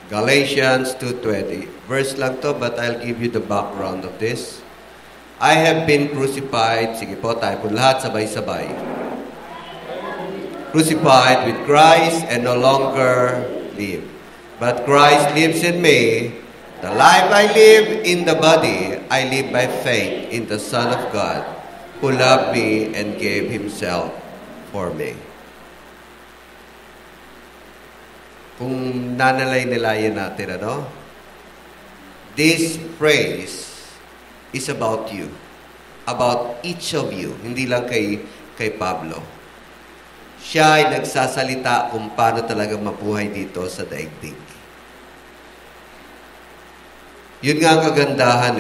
Galatians 2:20. Verse lang to, but I'll give you the background of this. I have been crucified. Sige po, tayo po lahat sabay-sabay. Crucified with Christ and no longer live. But Christ lives in me. The life I live in the body, I live by faith in the Son of God, who loved me and gave Himself for me. Kung nanalay-nilayan natin, this phrase is about you. About each of you. Hindi lang kay Pablo. Siya ay nagsasalita kung paano talaga mabuhay dito sa daigdig. Yun nga ang kagandahan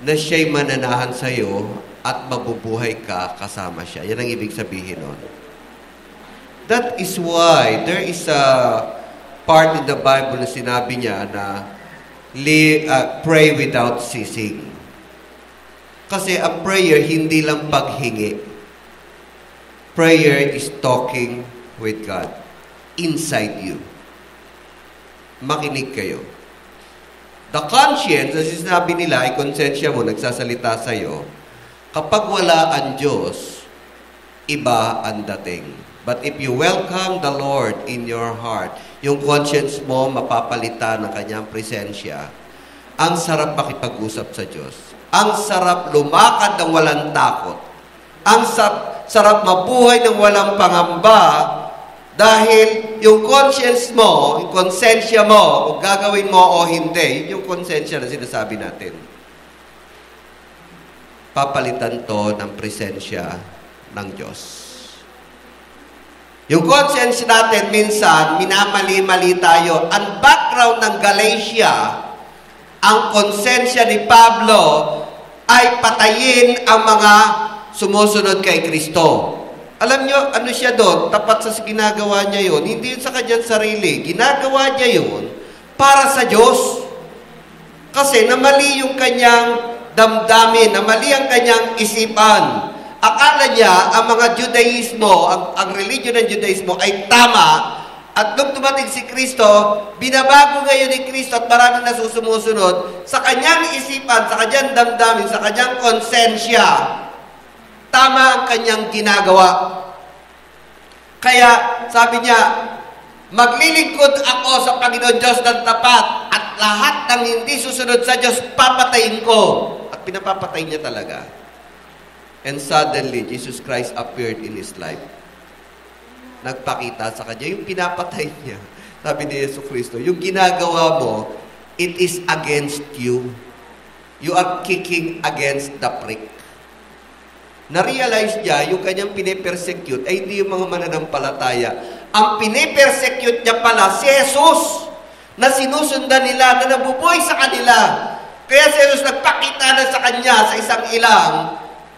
na siya'y mananahan sa'yo at mabubuhay ka kasama siya. Yan ang ibig sabihin nun. That is why there is a part in the Bible na sinabi niya na pray without ceasing. Kasi a prayer, hindi lang paghingi. Prayer is talking with God inside you. Makinig kayo. The conscience, as sinabi nila, ay konsensya mo, nagsasalita sa'yo. Kapag wala ang Diyos, iba ang dating. But if you welcome the Lord in your heart, yung conscience mo mapapalitan ng kanyang presensya, ang sarap makipag-usap sa Diyos. Ang sarap lumakad ng walang takot. Ang sarap mabuhay ng walang pangamba dahil yung conscience mo, yung konsensya mo, kung gagawin mo o hindi, yung konsensya na sinasabi natin. Papalitan to ng presensya ng Diyos. Yung conscience natin, minsan, minamali-mali tayo. Ang background ng Galatia, ang konsensya ni Pablo, ay patayin ang mga sumusunod kay Kristo. Alam nyo, ano siya doon? Tapat sa ginagawa niya yun. Hindi yun sa kanyang sarili. Ginagawa niya yun para sa Diyos. Kasi namali yung kanyang damdamin, namali ang kanyang isipan. Akala niya, ang mga Judaismo, ang religion ng Judaismo ay tama, at nung dumating si Kristo, binabago ngayon ni Kristo at maraming nasusumusunod sa kanyang isipan, sa kanyang damdamin, sa kanyang konsensya. Tama ang kanyang ginagawa. Kaya, sabi niya, maglilingkod ako sa Panginoon Diyos ng tapat at lahat ng hindi susunod sa Diyos, papatayin ko. At pinapapatay niya talaga. And suddenly, Jesus Christ appeared in his life. Nagpakita sa kanya. Yung pinapatay niya, sabi ni Yesu Cristo, yung ginagawa mo, it is against you. You are kicking against the prick. Na-realize niya, yung kanyang pinipersecute, ay hindi yung mga mananampalataya. Ang pinipersecute niya pala, si Jesus, na sinusundan nila, na nabubuhay sa kanila. Kaya si Jesus nagpakita na sa kanya sa isang ilang,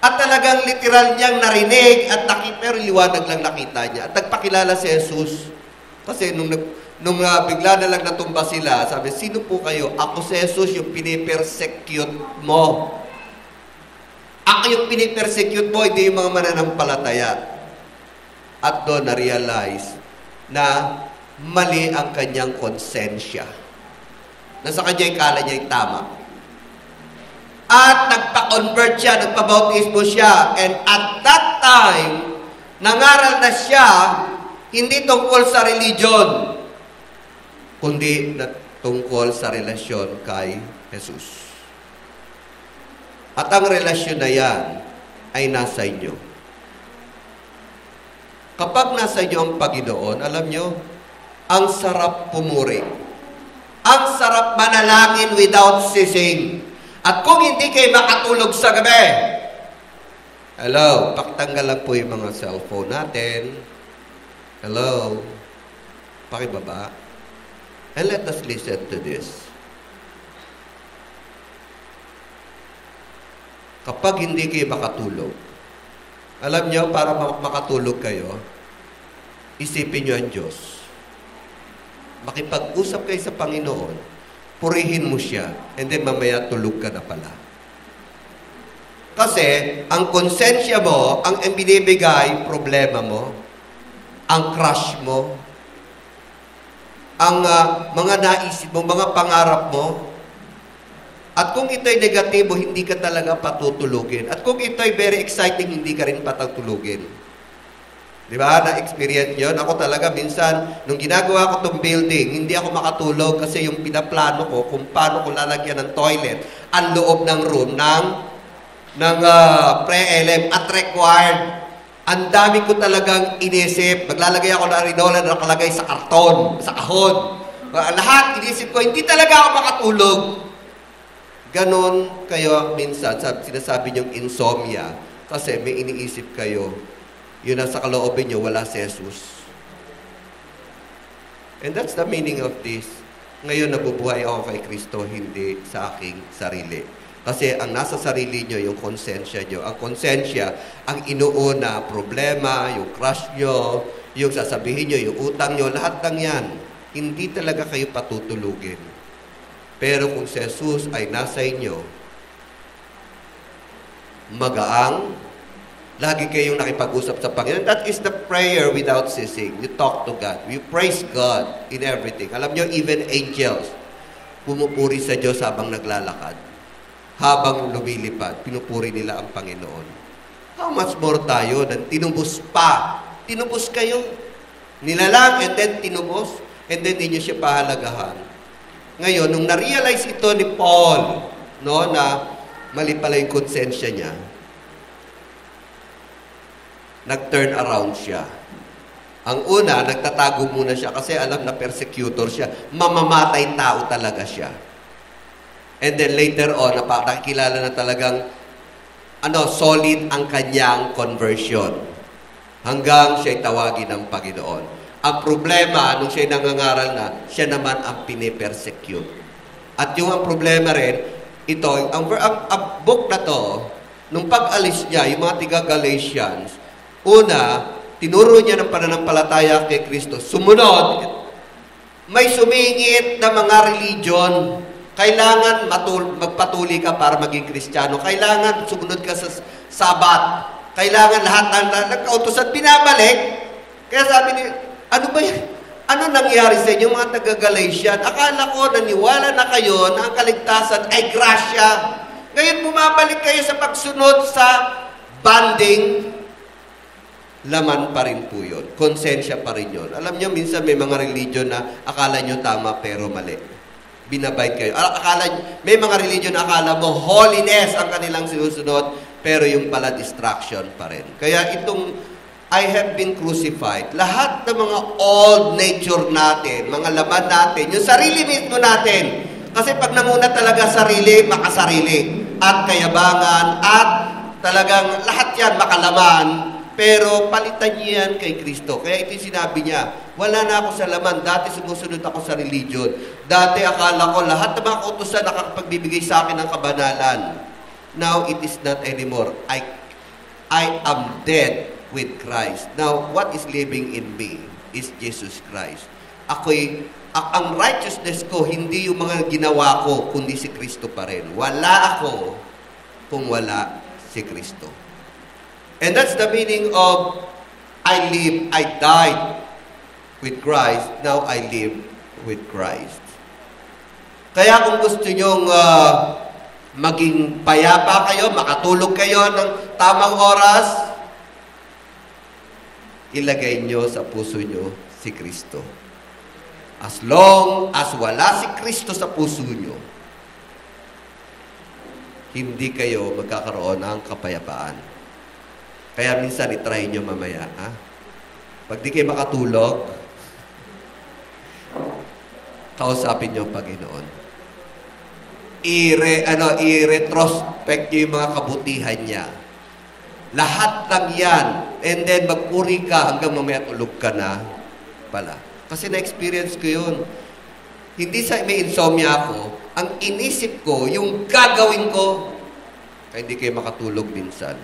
at talagang literal niyang narinig at pero liwanag lang nakita niya. At nagpakilala si Jesus. Kasi nung bigla na lang natumba sila, sabi, sino po kayo? Ako si Jesus, yung pinipersecute mo. Ako yung pinipersecute mo, hindi yung mga mananampalataya. At doon na-realize na mali ang kanyang konsensya. Na sa kanya ikala niya yung tama. At nagpa-convert siya, nagpa-bautismo siya. And at that time, nangaral na siya, hindi tungkol sa religion, kundi tungkol sa relasyon kay Jesus. At ang relasyon na yan ay nasa inyo. Kapag nasa inyo ang Panginoon, alam nyo, ang sarap pumuri. Ang sarap manalangin without ceasing. At kung hindi kayo makatulog sa gabi, hello, pakitanggal lang po yung mga cellphone natin. Hello, pakibaba. And let us listen to this. Kapag hindi kayo makatulog, alam nyo, para makatulog kayo, isipin nyo ang Diyos. Makipag-usap kayo sa Panginoon, purihin mo siya, and then mamaya tulog ka na pala. Kasi, ang konsensya mo, ang binibigay, problema mo, ang crush mo, ang mga naisip mo, mga pangarap mo. At kung ito'y negatibo, hindi ka talaga patutulugin. At kung ito'y very exciting, hindi ka rin patutulugin. Di ba? Na-experience yun. Ako talaga, minsan, nung ginagawa ko itong building, hindi ako makatulog kasi yung pinaplano ko kung paano ko lalagyan ng toilet ang loob ng room ng pre-LM at required. Ang dami ko talagang inisip. Maglalagay ako ng arinola na nakalagay sa karton, sa kahon. Lahat inisip ko, hindi talaga ako makatulog. Ganon kayo minsan, sinasabi niyong insomnia, kasi may iniisip kayo, yun ang sa kaloobin niyo, wala si Jesus. And that's the meaning of this. Ngayon, nabubuhay ako kay Kristo, hindi sa aking sarili. Kasi ang nasa sarili niyo, yung konsensya niyo. Ang konsensya, ang inuuna, problema, yung crush niyo, yung sasabihin niyo, yung utang niyo, lahat ng yan. Hindi talaga kayo patutulugin. Pero kung si Jesus ay nasa inyo, magaang, lagi kayong nakipag-usap sa Panginoon. That is the prayer without ceasing. You talk to God. You praise God in everything. Alam nyo, even angels, pumupuri sa Diyos habang naglalakad. Habang lumilipad, pinupuri nila ang Panginoon. How much more tayo na tinubos pa? Tinubos kayo. Nilalang and then tinubos. And then hindi nyo siya pahalagahan. Ngayon, nung na-realize ito ni Paul, no, na mali pala yung konsensya niya, nag-turn around siya. Ang una, nagtatago muna siya kasi alam na persecutor siya. Mamamatay tao talaga siya. And then later on, nakikilala na talagang solid ang kanyang conversion. Hanggang siya'y tawagin ng Panginoon. Ang problema, nung siya'y nangangaral na, siya naman ang pinipersecute. At yung ang problema rin, ito, ang book na to, nung pag-alis niya, yung mga tiga-Galatians, una, tinuro niya ng pananampalataya kay Kristo. Sumunod, may sumingit na mga religion. Kailangan magpatuloy ka para maging Kristiyano. Kailangan sumunod ka sa Sabat. Kailangan lahat ng nagkautosan binabalik. Kaya sabi ni, ano ba yan? Ano nangyari sa inyo mga taga-Galatian? Akala ko naniwala na kayo na ang kaligtasan ay grasya. Ngayon bumabalik kayo sa pagsunod sa banding. Laman pa rin po yun. Konsensya pa rin yun. Alam nyo, minsan may mga religion na akala nyo tama pero mali. Binabay kayo. May mga religion na akala mo holiness ang kanilang sinusunod, pero yung pala distraction pa rin. Kaya itong I have been crucified, lahat ng mga old nature natin, mga laman natin, yung sarili mismo natin. Kasi pag nanguna talaga sarili, makasarili. At kayabangan, at talagang lahat yan makalaman, pero palitan niyo yan kay Kristo. Kaya ito yung sinabi niya, wala na ako sa laman. Dati sumusunod ako sa religion. Dati akala ko lahat ng mga kautusan nakakapagbibigay sa akin ng kabanalan. Now, it is not anymore. I am dead with Christ. Now, what is living in me is Jesus Christ. Ang righteousness ko, hindi yung mga ginawa ko, kundi si Kristo pa rin. Wala ako kung wala si Kristo. And that's the meaning of I died with Christ, now I live with Christ. Kaya kung gusto nyong maging payapa kayo, makatulog kayo ng tamang oras, ilagay nyo sa puso nyo si Kristo. As long as wala si Kristo sa puso nyo, hindi kayo magkakaroon ng kapayapaan. Kaya minsan itry nyo mamaya, ha? Pag di kayo makatulog, kausapin nyo ang Panginoon. I-retrospect nyo yung mga kabutihan niya. Lahat lang yan. And then magpuri ka hanggang mamaya tulog ka na pala. Kasi na-experience ko yun. Hindi sa may insomnia ako, ang inisip ko, yung gagawin ko, kaya hindi kayo makatulog minsan.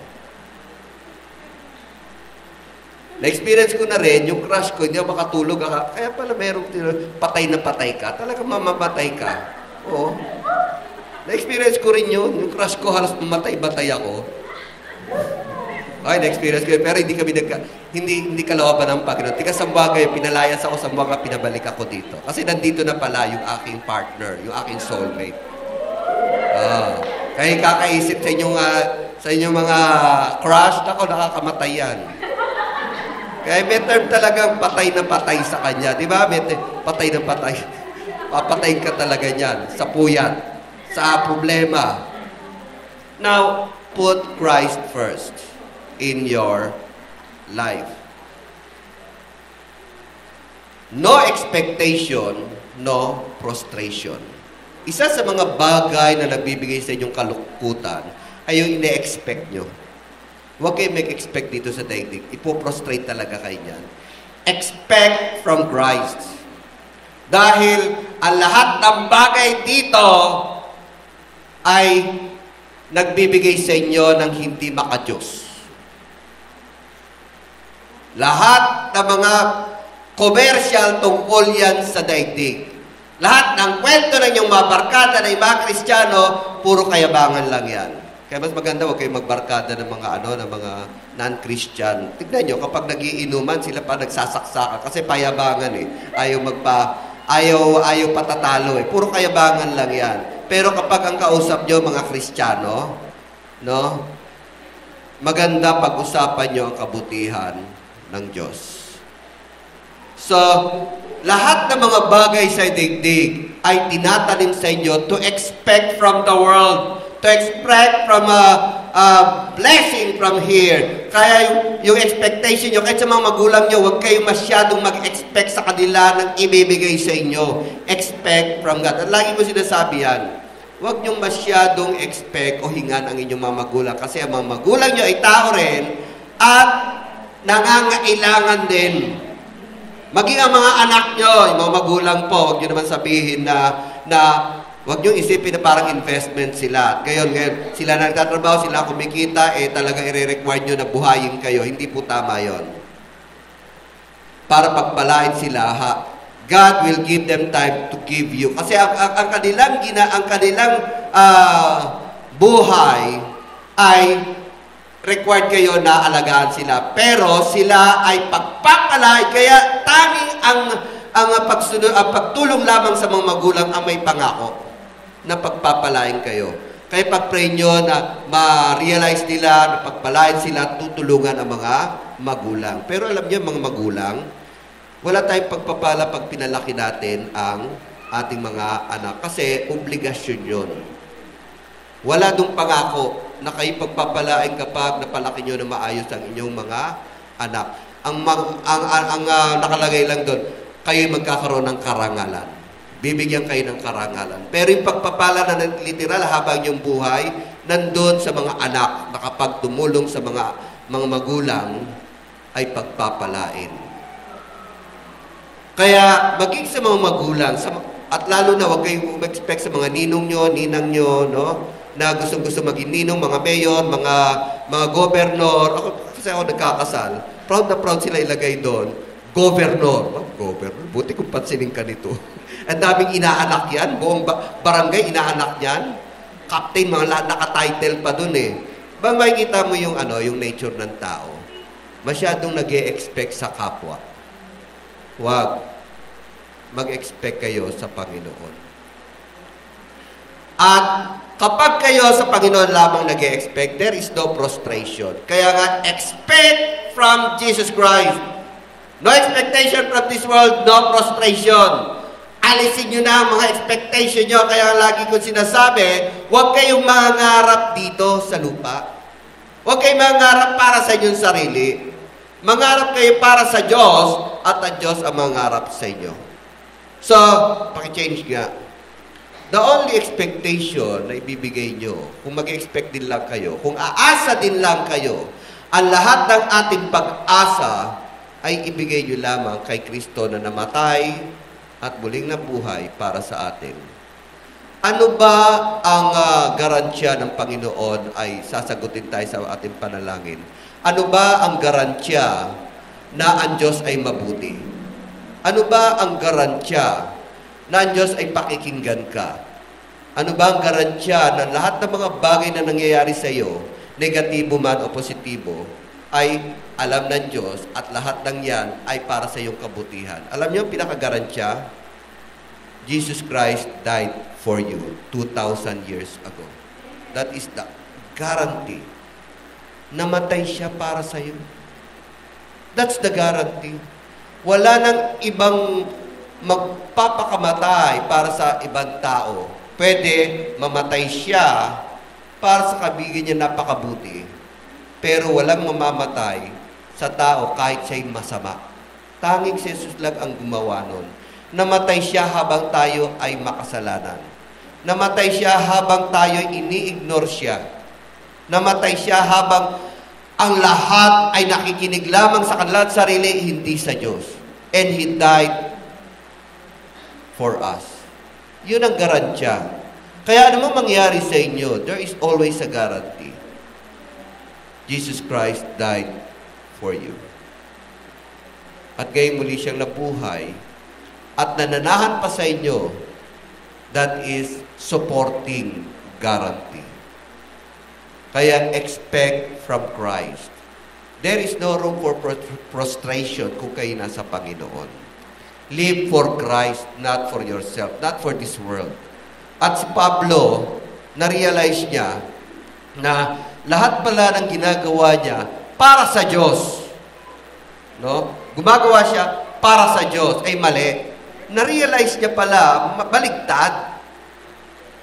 Na-experience ko na rin, yung crush ko, hindi ako makatulog. Kaya pala merong patay na patay ka. Talagang mamamatay ka. Oo. Na-experience ko rin yun. Yung crush ko, halos mamatay-batay ako. Okay, na-experience ko yun. Pero hindi kalooban ng Panginoon. Tika sa bagay, pinalayas ako sa mga pinabalik ako dito. Kasi nandito na pala yung aking partner, yung aking soulmate. Kaya kakaisip sa inyong mga crush, ako nakakamatay yan. Kaya may term talagang patay na patay sa kanya. Di ba? Patay na patay. Papatayin ka talaga niyan. Sa puyat. Sa problema. Now, put Christ first in your life. No expectation, no frustration. Isa sa mga bagay na nagbibigay sa inyong kalungkutan ay yung ine-expect nyo. Huwag kayo mag-expect dito sa daigdig. Ipo-prostrate talaga kayo niyan. Expect from Christ. Dahil ang lahat ng bagay dito ay nagbibigay sa inyo ng hindi makadiyos. Lahat ng mga commercial tungkol yan sa daigdig. Lahat ng kwento ng inyong mga barkada na mga Kristiyano, puro kayabangan lang yan. Kaya mas maganda, huwag kayong magbarkada ng mga ng mga non-Christian. Tignan nyo, kapag nagiinuman, sila pa nagsasaksakan kasi payabangan eh. Ayaw patatalo eh. Puro kayabangan lang yan. Pero kapag ang kausap nyo, mga Kristiyano, no? Maganda pag-usapan nyo ang kabutihan ng Diyos. So, lahat ng mga bagay sa daigdig ay tinatanim sa inyo to expect from the world. To expect from a blessing from here. Kaya yung expectation nyo, kahit sa mga magulang nyo, huwag kayong masyadong mag-expect sa kanila ng ibibigay sa inyo. Expect from God. At lagi ko sinasabi yan, huwag nyo masyadong expect o hingan ang inyong mga magulang. Kasi ang mga magulang nyo ay tao rin at nangangailangan din. Maging ang mga anak nyo, yung mga magulang po, huwag nyo naman sabihin na huwag nyo isipin na parang investment sila. Ngayon, sila nagtatrabaho, sila kumikita, talaga i-require nyo na buhayin kayo. Hindi po tama yon. Para pagpalain sila, God will give them time to give you. Kasi ang kanilang buhay ay required kayo na alagaan sila. Pero sila ay pagpapalay, kaya tanging ang pagtulong lamang sa mga magulang ang may pangako na pagpapalain kayo. Kaya pag-pray nyo na ma-realize nila, na pagpalain sila, tutulungan ang mga magulang. Pero alam niyo, mga magulang, wala tayong pagpapala pag pinalaki natin ang ating mga anak. Kasi obligasyon yun. Wala dong pangako na kayo pagpapalain kapag napalaki nyo na maayos ang inyong mga anak. Ang nakalagay lang doon, kayo magkakaroon ng karangalan. Bibigyan kayo ng karangalan. Pero yung pagpapala na literal habang yung buhay, nandun sa mga anak na kapag tumulong sa mga magulang, ay pagpapalain. Kaya maging sa mga magulang, at lalo na huwag kayong expect sa mga ninong nyo, ninang nyo, no? Na gusto maging ninong, mga mayor, mga gobernor. Kasi ako nagkakasal, proud na proud sila ilagay doon. Governor. Governor. Buti kung pansinin ka nito. Ang daming inaanak yan. Buong barangay inaanak yan. Captain, mga naka-title pa dun eh. Ba makikita mo yung nature ng tao? Masyadong nag-e-expect sa kapwa. Huwag. Mag-expect kayo sa Panginoon. At kapag kayo sa Panginoon lamang nag-e-expect, there is no frustration. Kaya nga, expect from Jesus Christ. No expectation from this world, no frustration. Alisin nyo na ang mga expectation nyo. Kaya lagi kong sinasabi, huwag kayong mangarap dito sa lupa. Huwag kayong mangarap para sa inyong sarili. Mangarap kayo para sa Diyos at ang Diyos ang mangarap sa inyo. So, paki-change nga. The only expectation na ibibigay nyo, kung mag-expect din lang kayo, kung aasa din lang kayo, ang lahat ng ating pag-asa ay ibigay nyo lamang kay Kristo na namatay at muling nabuhay para sa atin. Ano ba ang garantiya ng Panginoon ay sasagutin tayo sa ating panalangin? Ano ba ang garantiya na ang Diyos ay mabuti? Ano ba ang garantiya na ang Diyos ay pakikinggan ka? Ano ba ang garantiya na lahat ng mga bagay na nangyayari sa iyo, negatibo man o positibo, ay alam ng Diyos at lahat ng yan ay para sa iyong kabutihan. Alam niyo, pinakagarantiya, Jesus Christ died for you 2,000 years ago. That is the guarantee. Namatay siya para sa iyo. That's the guarantee. Wala nang ibang magpapakamatay para sa ibang tao. Pwede mamatay siya para sa kabigin niya napakabuti. Pero walang mamamatay sa tao kahit siya'y masama. Tanging si Jesus lang ang gumawa nun. Namatay siya habang tayo ay makasalanan. Namatay siya habang tayo ini-ignore siya. Namatay siya habang ang lahat ay nakikinig lamang sa kanilang sarili, hindi sa Diyos. And He died for us. Yun ang garantiya. Kaya ano mangyari sa inyo, there is always a guarantee. Jesus Christ died for you. At ngayon muli siyang nabuhay at nananahan pa sa inyo, that is supporting guarantee. Kaya expect from Christ. There is no room for frustration kung kayo nasa Panginoon. Live for Christ, not for yourself, not for this world. At si Pablo, na-realize niya na lahat pala ng ginagawa niya para sa Diyos. No? Gumagawa siya para sa Diyos. Ay mali. Na-realize niya pala, baligtad.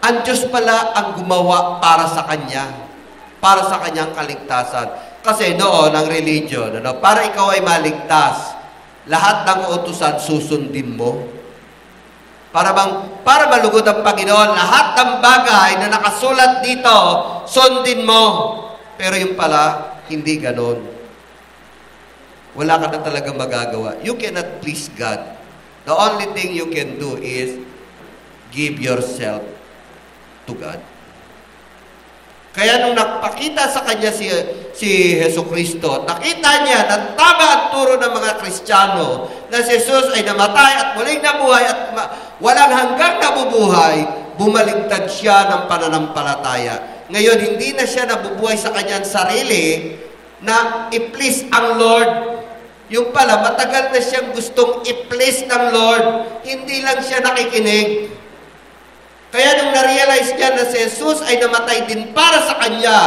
Ang Diyos pala ang gumawa para sa Kanya. Para sa Kanyang kaligtasan. Kasi noon, ang religion, para ikaw ay maligtas, lahat ng utusan susundin mo. Para malugod ang Panginoon, lahat ng bagay na nakasulat dito, sundin mo. Pero yung pala, hindi ganon. Wala ka na talaga magagawa. You cannot please God. The only thing you can do is give yourself to God. Kaya nung nakpakita sa kanya si Jesucristo, nakita niya na tama ang turo ng mga Kristiyano na si Jesus ay namatay at muling nabuhay at walang hanggang nabubuhay, bumaligtad siya ng pananampalataya. Ngayon, hindi na siya nabubuhay sa kanyang sarili na i-please ang Lord. Yung pala, matagal na siyang gustong i-please ng Lord. Hindi lang siya nakikinig. Kaya nung na-realize niya na si Jesus ay namatay din para sa kanya,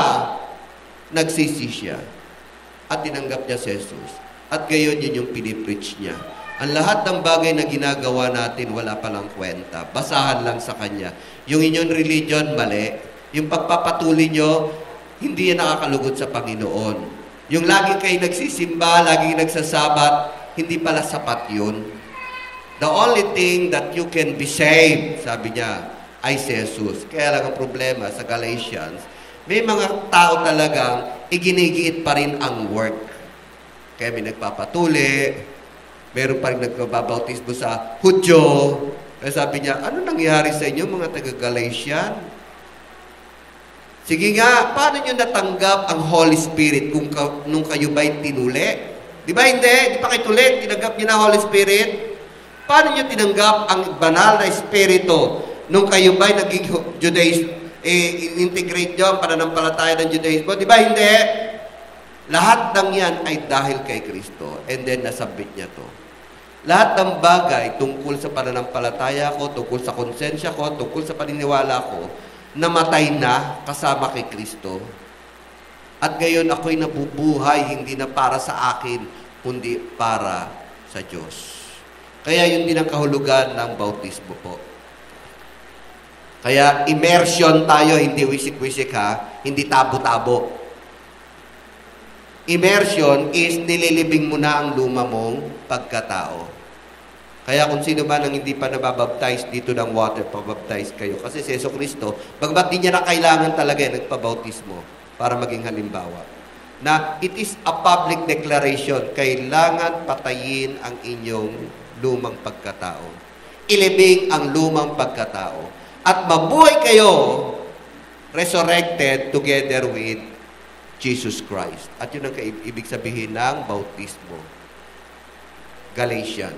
nagsisi siya. At tinanggap niya si Jesus. At gayon yun yung pinipreach niya. Ang lahat ng bagay na ginagawa natin, wala palang kwenta. Basahan lang sa kanya. Yung inyong religion, mali. Yung pagpapatuloy nyo, hindi yan nakakalugod sa Panginoon. Yung lagi kayo nagsisimba, lagi nagsasabat, hindi pala sapat yun. The only thing that you can be saved, sabi niya, ay si Jesus. Kaya lang ang problema sa Galatians, may mga tao talagang iginigiit pa rin ang work. Kaya may nagpapatuli, meron pa rin nagpapabautismo sa Hudyo. Kaya sabi niya, ano nangyari sa inyo mga taga-Galatian? Sige nga, paano nyo natanggap ang Holy Spirit nung kayo ba'y tinuli? Di ba hindi? Di pa kayo tuli, tinanggap nyo na Holy Spirit? Paano nyo tinanggap ang banal na Espiritu nung kayo ba'y naging Judaism, integrate nyo ang pananampalataya ng Judaismo? Di ba hindi? Lahat ng yan ay dahil kay Kristo. And then, nasabit niya to. Lahat ng bagay tungkol sa pananampalataya ko, tungkol sa konsensya ko, tungkol sa paniniwala ko, namatay na kasama kay Kristo. At ngayon ako'y nabubuhay, hindi na para sa akin, kundi para sa Diyos. Kaya yun din ang kahulugan ng bautismo po. Kaya immersion tayo, hindi wisik-wisik ha, hindi tabo-tabo. Immersion is nililibing mo na ang luma mong pagkatao. Kaya kung sino man ang hindi pa nababaptize dito ng water, pabaptize kayo. Kasi si Jesucristo, bagmat di niya na kailangan talaga nagpabautismo para maging halimbawa. Na it is a public declaration, kailangan patayin ang inyong lumang pagkatao. Ilibing ang lumang pagkatao. At mabuhay kayo resurrected together with Jesus Christ. At yun ang ibig sabihin ng bautismo. Galatian.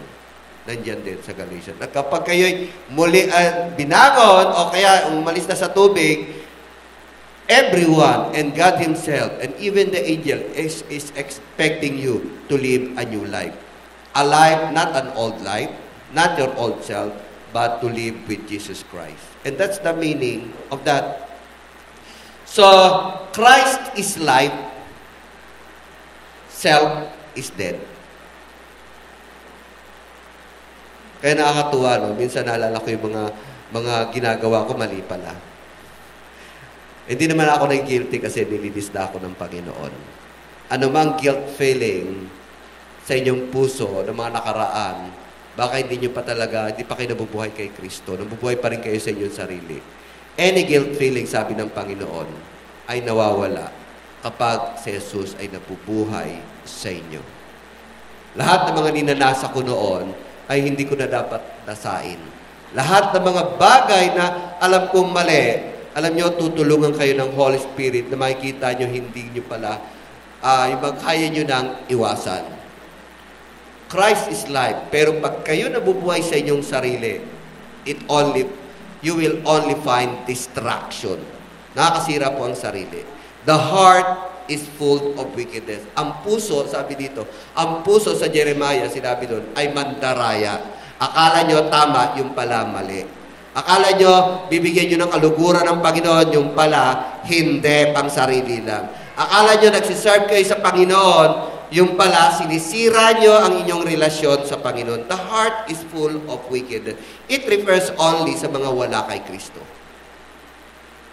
Nandiyan din sa Galatian. At kapag kayo'y muli binangon o kaya umalis na sa tubig, everyone and God Himself and even the angel is expecting you to live a new life. A life, not an old life, not your old self, but to live with Jesus Christ. And that's the meaning of that. So, Christ is life, self is dead. Kaya nakakatuwa, no? Minsan naalala ko yung mga ginagawa ko, mali pala. Hindi naman ako nag-guilty kasi nilinis na ako ng Panginoon. Ano mang guilt feeling sa inyong puso ng mga nakaraan, baka hindi nyo pa talaga, hindi pa kayo nabubuhay kay Kristo. Nabubuhay pa rin kayo sa inyong sarili. Any guilt feeling, sabi ng Panginoon, ay nawawala kapag si Jesus ay nabubuhay sa inyo. Lahat ng mga ninanasa ko noon ay hindi ko na dapat nasain. Lahat ng mga bagay na alam kong mali, alam nyo, tutulungan kayo ng Holy Spirit na makikita nyo, hindi nyo pala, kaya nyo nang iwasan. Christ is life. Pero pag kayo nabubuhay sa inyong sarili, you will only find distraction. Nakakasira po ang sarili. The heart is full of wickedness. Ang puso, sabi dito, ang puso sa Jeremiah, sinabi doon, ay mandaraya. Akala nyo tama, yung pala mali. Akala nyo, bibigyan nyo ng kaluguran ng Panginoon, yung pala, hindi, pang sarili lang. Akala nyo, nagsiserve kayo sa Panginoon, yung pala, sinisira nyo ang inyong relasyon sa Panginoon. The heart is full of wickedness. It refers only sa mga wala kay Kristo.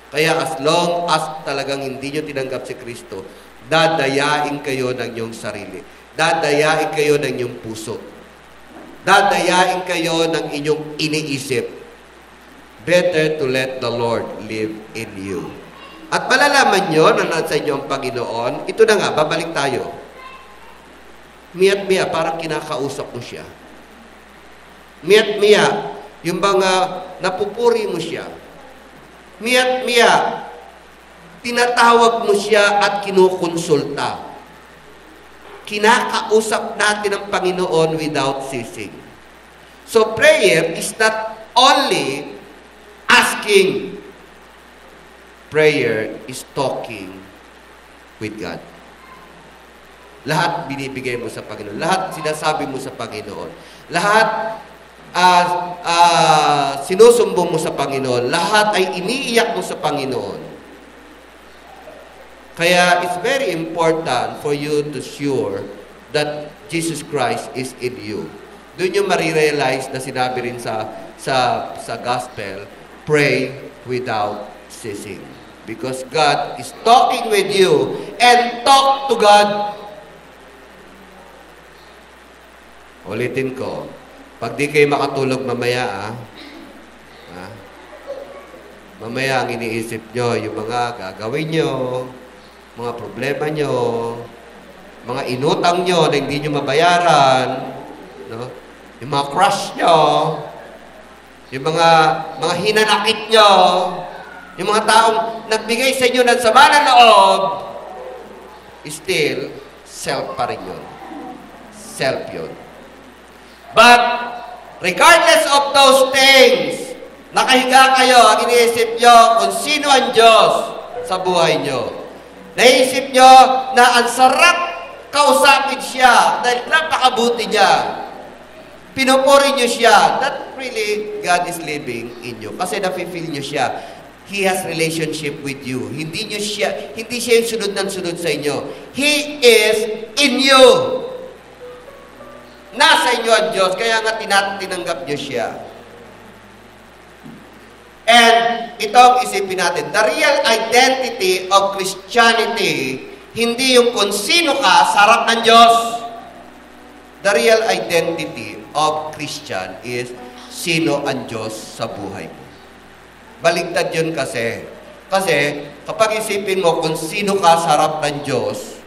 Kaya as long as talagang hindi nyo tinanggap si Kristo, dadayain kayo ng inyong sarili. Dadayain kayo ng inyong puso. Dadayain kayo ng inyong iniisip. Better to let the Lord live in you. At malalaman nyo na nasa inyo ang Panginoon, ito na nga, babalik tayo. Miya't-miya, parang kinakausap mo siya. Miya't-miya, yung mga napupuri mo siya. Miya't-miya, tinatawag mo siya at kinukonsulta. Kinakausap natin ang Panginoon without ceasing. So prayer is not only asking. Prayer is talking with God. Lahat binibigay mo sa Panginoon. Lahat sinasabi mo sa Panginoon. Lahat sinusumbong mo sa Panginoon. Lahat ay iniiyak mo sa Panginoon. Kaya it's very important for you to sure that Jesus Christ is in you. Doon yung marirealize na sinabi rin sa gospel, pray without ceasing. Because God is talking with you and talk to God. Ulitin ko, pag di kayo makatulog mamaya, mamaya ang iniisip nyo, yung mga gagawin nyo, mga problema nyo, mga inutang nyo na hindi nyo mabayaran, no? Yung mga crush nyo, yung mga hinanakit nyo, yung mga taong nagbigay sa inyo ng sama ng loob, still, self pa rin yun. Self yun. But, regardless of those things, nakahiga kayo, ang iniisip nyo kung sino ang Diyos sa buhay nyo. Naisip nyo na ang sarap kausapin siya dahil napakabuti niya. Pinupuri nyo siya. That really, God is living in you. Kasi nafe-feel nyo siya. He has relationship with you. Hindi siya yung sunod ng sunod sa inyo. He is in you. Nasa inyo ang Diyos, kaya nga tinanggap nyo siya. And ito ang isipin natin, the real identity of Christianity, hindi yung kung sino ka sa harap ng Diyos. The real identity of Christian is sino ang Diyos sa buhay mo. Baligtad yun kasi. Kasi kapag isipin mo kung sino ka sa harap ng Diyos,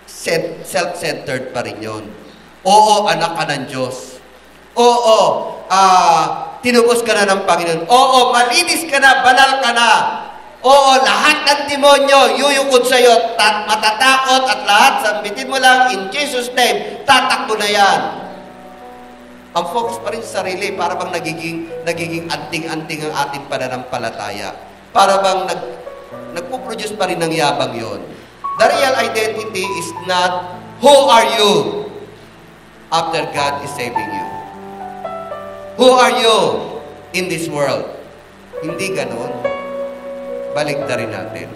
self-centered pa rin yun. Oo, anak ka ng Diyos. Oo, tinubos ka na ng Panginoon. Oo, malinis ka na, banal ka na. Oo, lahat ng demonyo, yuyukod sa'yo, matatakot at lahat, sambitin mo lang, in Jesus' name, tatakbo na yan. Ang focus pa rin sa sarili, para bang nagiging anting-anting ang ating pananampalataya. Para bang nagpo-produce pa rin ng yabang yon. The real identity is not who are you after God is saving you. Who are you in this world? Hindi ganon. Baligtarin natin.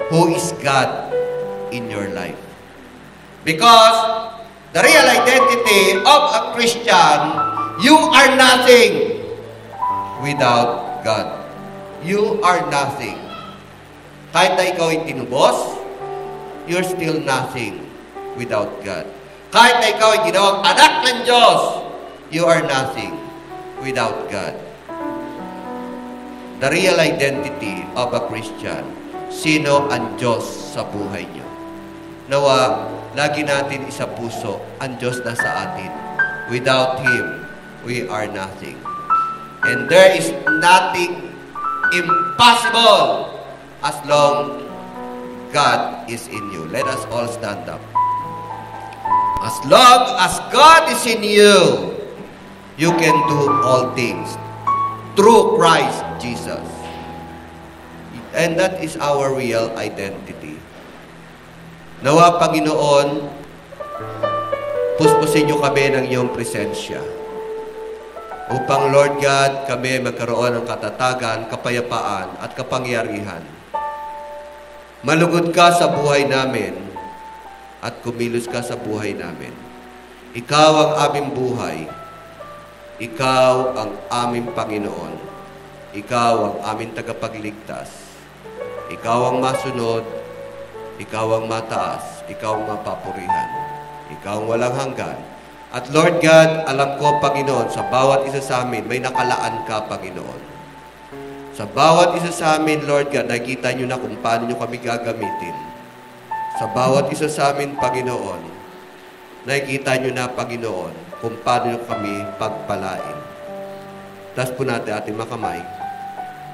Who is God in your life? Because the real identity of a Christian, you are nothing without God. You are nothing. Kahit na ikaw ay tinubos, you're still nothing without God. Kahit na ikaw ay ginawang anak ng Diyos, you are nothing without God. The real identity of a Christian, sino ang Diyos sa buhay niyo? Nawa, lagi natin isa puso, ang Diyos na sa atin. Without Him, we are nothing. And there is nothing impossible as long God is in you. Let us all stand up. As long as God is in you, you can do all things through Christ Jesus. And that is our real identity. Nawa, Panginoon, puspusin niyo kami ng iyong presensya. Upang, Lord God, kami magkaroon ng katatagan, kapayapaan, at kapangyarihan. Malugod ka sa buhay namin at kumilos ka sa buhay namin. Ikaw ang aming buhay. Ikaw ang aming Panginoon. Ikaw ang aming tagapagligtas. Ikaw ang masunod. Ikaw ang mataas. Ikaw ang mapapurihan. Ikaw ang walang hanggan. At Lord God, alam ko, Panginoon, sa bawat isa sa amin, may nakalaan ka, Panginoon. Sa bawat isa sa amin, Lord God, nakikita nyo na kung paano nyo kami gagamitin. Sa bawat isa sa amin, Panginoon, nakikita nyo na, Panginoon, kung paano nyo kami pagpalain. Taas po natin ating makamay.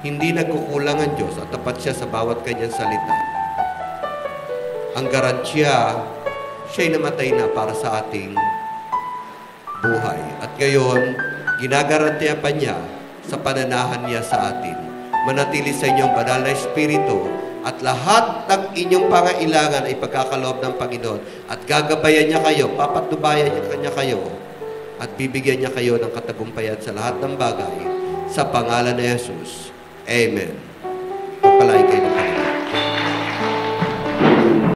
Hindi nagkukulang ang Diyos at tapat siya sa bawat kanyang salita. Ang garansya, siya'y namatay na para sa ating buhay. At ngayon, ginagarantiya pa niya sa pananahan niya sa atin. Manatili sa inyong banal na Espiritu at lahat ng inyong pangailangan ay pagkakaloob ng Panginoon at gagabayan niya kayo, papatubayan niya kayo at bibigyan niya kayo ng katagumpayan sa lahat ng bagay sa pangalan ni Jesus. Amen. Pagpalain kayo ng Panginoon.